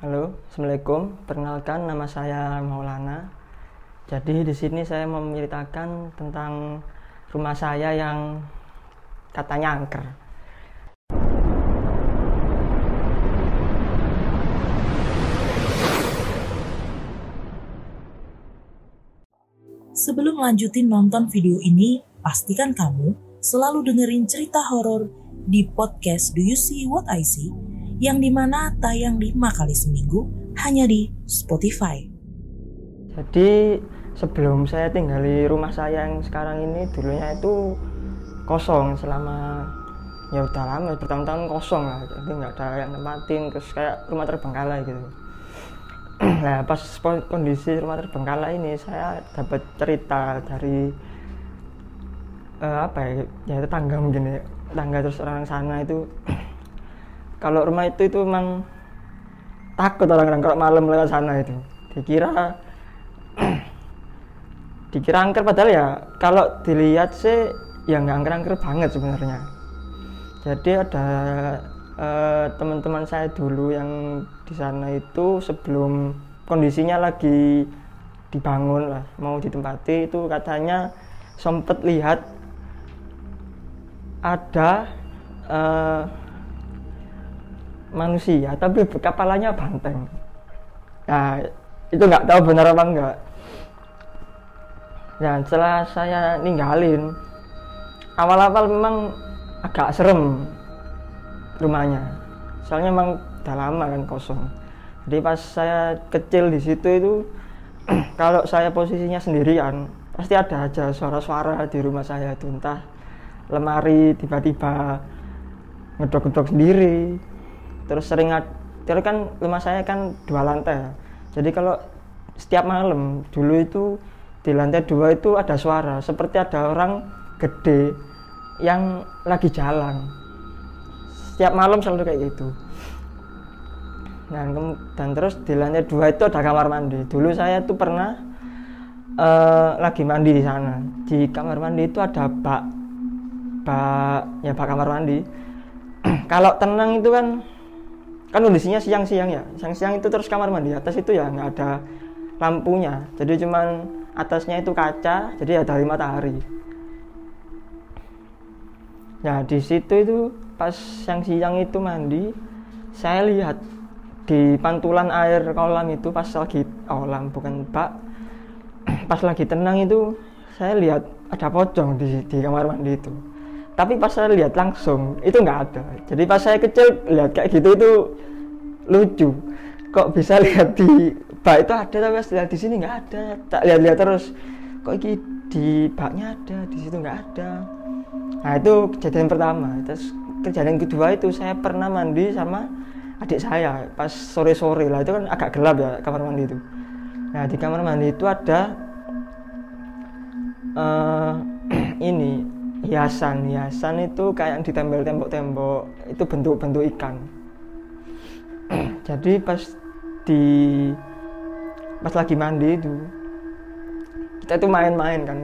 Halo, assalamualaikum. Perkenalkan, nama saya Maulana. Jadi di sini saya mau menceritakan tentang rumah saya yang katanya angker. Sebelum lanjutin nonton video ini, pastikan kamu selalu dengerin cerita horor di podcast Do You See What I See, yang dimana tayang 5 kali seminggu hanya di Spotify. Jadi sebelum saya tinggal di rumah saya yang sekarang ini, dulunya itu kosong selama ya udah lama, bertahun-tahun kosong lah. Jadi nggak ada yang nempatin, terus kayak rumah terbengkalai gitu. Nah, pas kondisi rumah terbengkalai ini saya dapat cerita dari ya tetangga mungkin ya, tetangga terus orang sana itu kalau rumah itu memang takut orang-orang kalau malam lewat sana itu dikira angker, padahal ya kalau dilihat sih ya nggak angker-angker banget sebenarnya. Jadi ada teman-teman saya dulu yang di sana itu sebelum kondisinya lagi dibangun lah, mau ditempati, itu katanya sempet lihat ada manusia tapi kepalanya banteng. Nah, itu nggak tahu benar apa enggak. Dan setelah saya ninggalin, awal-awal memang agak serem rumahnya, soalnya memang udah lama kan kosong. Jadi pas saya kecil di situ itu kalau saya posisinya sendirian pasti ada aja suara-suara di rumah saya itu, entah lemari tiba-tiba ngedok-ngedok sendiri, terus terus kan rumah saya kan 2 lantai, jadi kalau setiap malam dulu itu di lantai 2 itu ada suara seperti ada orang gede yang lagi jalan. Setiap malam selalu kayak gitu. Dan terus di lantai 2 itu ada kamar mandi. Dulu saya tuh pernah lagi mandi di sana. Di kamar mandi itu ada bak kamar mandi. Kalau tenang itu kan kondisinya siang-siang ya. Siang-siang itu terus kamar mandi atas itu ya nggak ada lampunya. Jadi cuman atasnya itu kaca, jadi ya dari matahari. Nah, di situ itu pas siang-siang itu mandi, saya lihat di pantulan air kolam itu, pas lagi kolam bukan bak, pas lagi tenang itu saya lihat ada pocong di kamar mandi itu. Tapi pas saya lihat langsung itu nggak ada. Jadi pas saya kecil lihat kayak gitu itu lucu. Kok bisa lihat di bak itu ada, tapi pas lihat di sini nggak ada. Tak lihat-lihat terus, kok ini di baknya ada, di situ nggak ada. Nah, itu kejadian pertama. Terus kejadian kedua itu saya pernah mandi sama adik saya pas sore-sore lah, itu kan agak gelap ya kamar mandi itu. Nah, di kamar mandi itu ada ini hiasan itu kayak ditempel tembok-tembok, itu bentuk-bentuk ikan. Jadi pas lagi mandi itu kita itu main-main kan,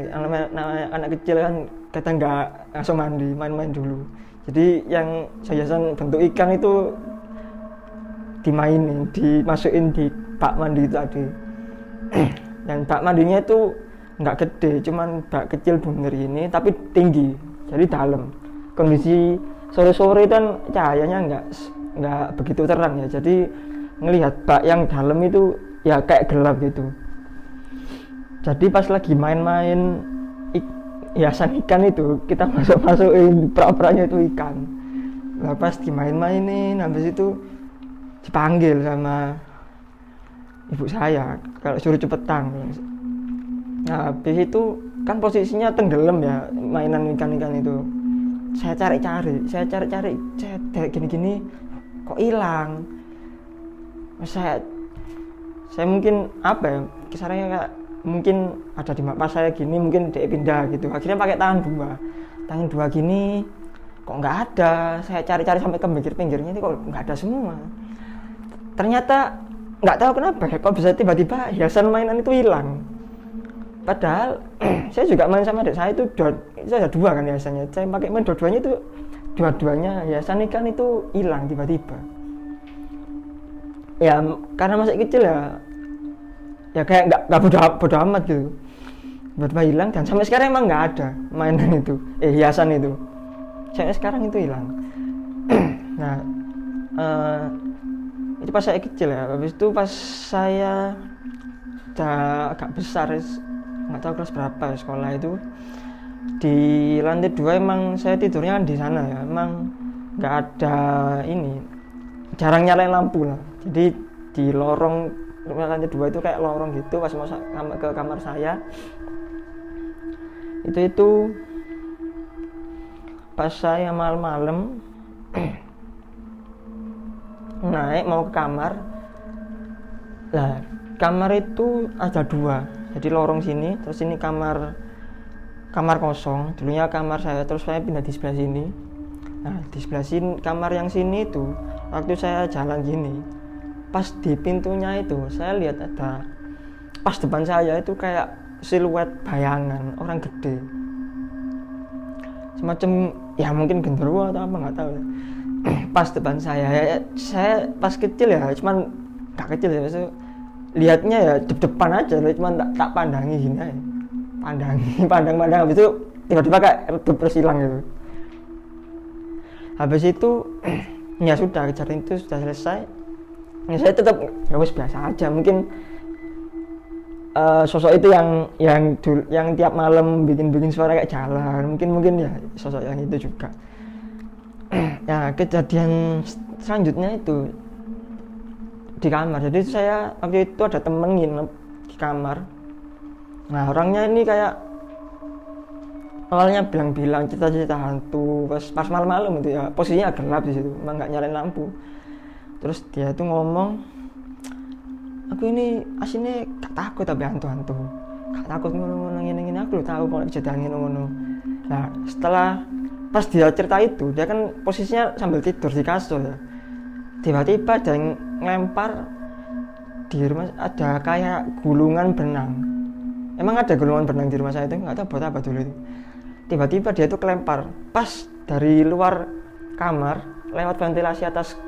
anak kecil kan kadang nggak langsung mandi, main-main dulu. Jadi yang hiasan bentuk ikan itu dimainin, dimasukin di bak mandi itu tadi. Dan bak mandinya itu nggak gede, cuman bak kecil bener ini tapi tinggi, jadi dalam. Kondisi sore-sore kan cahayanya nggak begitu terang ya, jadi ngelihat bak yang dalam itu ya kayak gelap gitu. Jadi pas lagi main-main hiasan ikan itu, kita masukin pera-peranya itu ikan. Lah pas dimain-mainin, habis itu dipanggil sama ibu saya kalau suruh cepetan. Nah, habis itu kan posisinya tenggelam ya mainan ikan-ikan itu. Saya cari-cari, saya gini-gini kok hilang. Saya mungkin apa ya, kisarannya kayak mungkin ada di pas saya gini, mungkin dia pindah gitu. Akhirnya pakai tangan dua gini, kok nggak ada. Saya cari-cari sampai ke pinggir-pinggirnya ini kok nggak ada semua. Ternyata nggak tahu kenapa kok bisa tiba-tiba hiasan mainan itu hilang. Padahal saya juga main sama adik saya itu ada 2 kan hiasannya. Saya pakai main dua-duanya itu, dua-duanya hiasan ikan itu hilang tiba-tiba. ya karena masih kecil ya kayak nggak bodo amat gitu, tiba-tiba hilang. Dan sampai sekarang emang nggak ada mainan itu, hiasan itu sampai sekarang itu hilang. Nah itu pas saya kecil ya. Habis itu pas saya udah agak besar, nggak tahu kelas berapa ya, sekolah itu di lantai 2 emang saya tidurnya di sana ya, emang nggak ada ini, jarang nyalain lampu lah. Jadi di lorong lantai 2 itu kayak lorong gitu. Pas mau ke kamar saya itu pas saya malam-malam naik mau ke kamar lah. Kamar itu ada 2, jadi lorong sini, terus ini kamar kosong. Dulunya kamar saya, terus saya pindah di sebelah sini. Nah di sebelah sini, kamar yang sini itu waktu saya jalan gini, pas di pintunya itu saya lihat ada, pas depan saya itu kayak siluet bayangan orang gede, semacam ya mungkin genderuwo atau apa nggak tahu. Pas depan saya pas kecil ya, cuman nggak kecil ya, maksudnya lihatnya ya depan aja, cuman tak pandangi gini aja, pandang habis itu tiba-tiba kayak redup terus hilang gitu. Habis itu ya sudah, kejadian itu sudah selesai. Ya saya tetap ya wis biasa aja, mungkin sosok itu yang tiap malam bikin suara kayak jalan, mungkin ya sosok yang itu juga. Ya kejadian selanjutnya itu di kamar. Jadi saya waktu itu ada temen nginep di kamar. Nah orangnya ini kayak awalnya bilang cerita hantu pas malam-malam itu ya, posisinya gelap di situ, emang nggak nyalain lampu. Terus dia tuh ngomong, aku ini aslinya gak takut tapi hantu-hantu, gak takut ngono-ngono ngene-ngene, aku udah tahu kalau kejadian ngono-ngono. Nah setelah pas dia cerita itu, dia kan posisinya sambil tidur di kasur ya, tiba-tiba ada yang ngelempar di rumah, ada kayak gulungan benang. Emang ada gulungan benang di rumah saya itu, nggak tahu buat apa dulu itu. Tiba-tiba dia tuh kelempar pas dari luar kamar lewat ventilasi atas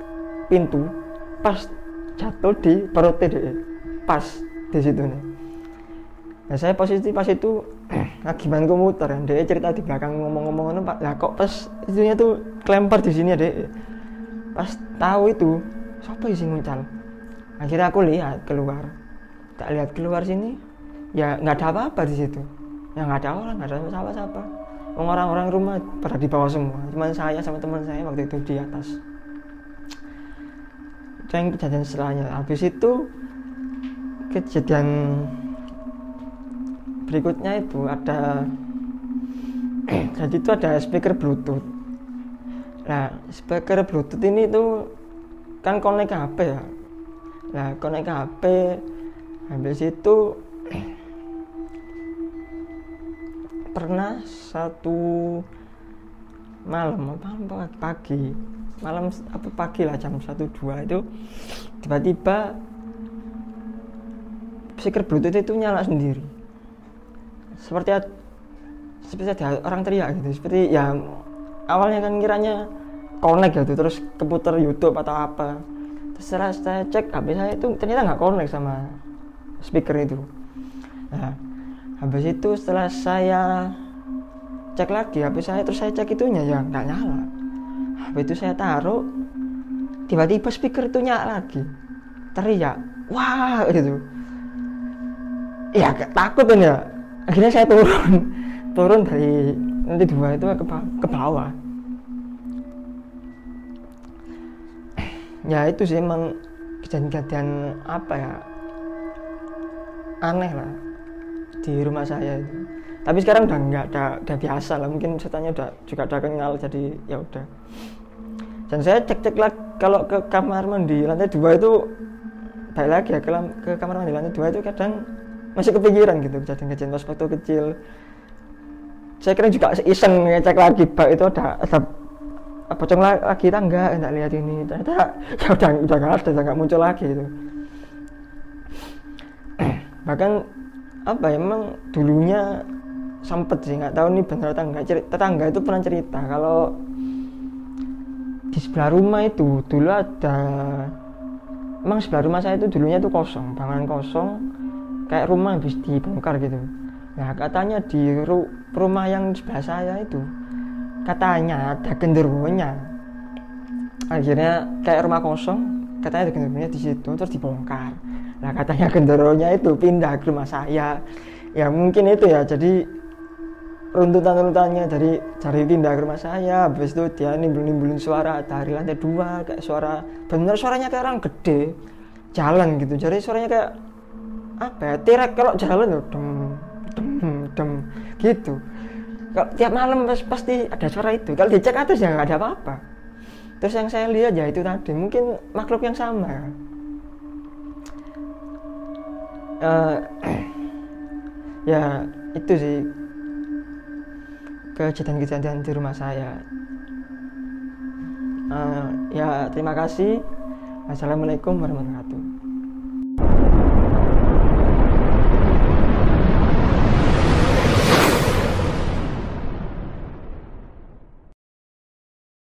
pintu, pas jatuh di perutnya dia, pas di situ nih. Nah saya posisi pas itu lagi main komputer, dia cerita di belakang ngomong-ngomong Pak, lah kok pas itunya tuh kelempar di sini deh. Pas tahu itu siapa sih nguncal, akhirnya aku lihat keluar, tak lihat keluar sini ya nggak ada apa-apa di situ, ya nggak ada orang, nggak ada siapa-siapa. Orang-orang rumah pada di bawah semua, cuma saya sama teman saya waktu itu di atas. Yang kejadian setelahnya, habis itu kejadian berikutnya itu ada jadi itu ada speaker bluetooth. Nah speaker bluetooth ini tuh kan connect ke HP ya. Nah connect ke HP, habis itu pernah satu malam pagi lah jam 1-2 itu tiba-tiba speaker bluetooth itu nyala sendiri, seperti ada orang teriak gitu, seperti ya awalnya kan kiranya connect gitu, terus keputar YouTube atau apa. Terus saya cek HP saya itu ternyata nggak connect sama speaker itu. Nah habis itu setelah saya cek lagi HP saya, terus saya cek itunya ya nggak nyala. Habis itu saya taruh, tiba-tiba speaker itu nyala lagi, teriak wah gitu. Ya takut kan ya, akhirnya saya turun dari lantai 2 itu ke bawah. Ya itu sih emang kejadian apa ya, aneh lah di rumah saya itu. Tapi sekarang udah nggak ada, udah biasa lah, mungkin setannya udah kenal, jadi ya udah. Dan saya cek lagi kalau ke kamar mandi lantai 2 itu, balik lagi ya ke kamar mandi lantai 2 itu kadang masih kepikiran gitu kejadian pas waktu kecil. Saya kira juga iseng ngecek lagi bak itu ada pocong lagi tangga, enggak lihat ini, ternyata ya udah nggak ada, udah nggak muncul lagi itu. Bahkan apa ya, memang dulunya sempet sih, nggak tahu nih benar atau enggak, tetangga itu pernah cerita kalau di sebelah rumah itu dulu ada emang sebelah rumah saya itu dulunya tuh kosong, bangunan kosong, kayak rumah habis dibongkar gitu. Nah katanya di rumah yang sebelah saya itu katanya ada genderuwonya. Akhirnya kayak rumah kosong, katanya ada genderuwonya di situ, terus dibongkar. Nah katanya genderuwonya itu pindah ke rumah saya. Ya mungkin itu ya, jadi runtutannya dari pindah ke rumah saya. Habis itu dia nimbulin suara dari lantai 2, kayak suara, bener suaranya kayak orang gede jalan gitu. Jadi suaranya kayak apa ya, tirek kalau jalan tuh dem gitu. Kalau tiap malam pasti ada suara itu. Kalau dicek atas ya nggak ada apa-apa. Terus yang saya lihat ya itu tadi, mungkin makhluk yang sama ya. Ya itu sih kejadian-kejadian di rumah saya. Ya terima kasih. Wassalamualaikum warahmatullahi wabarakatuh.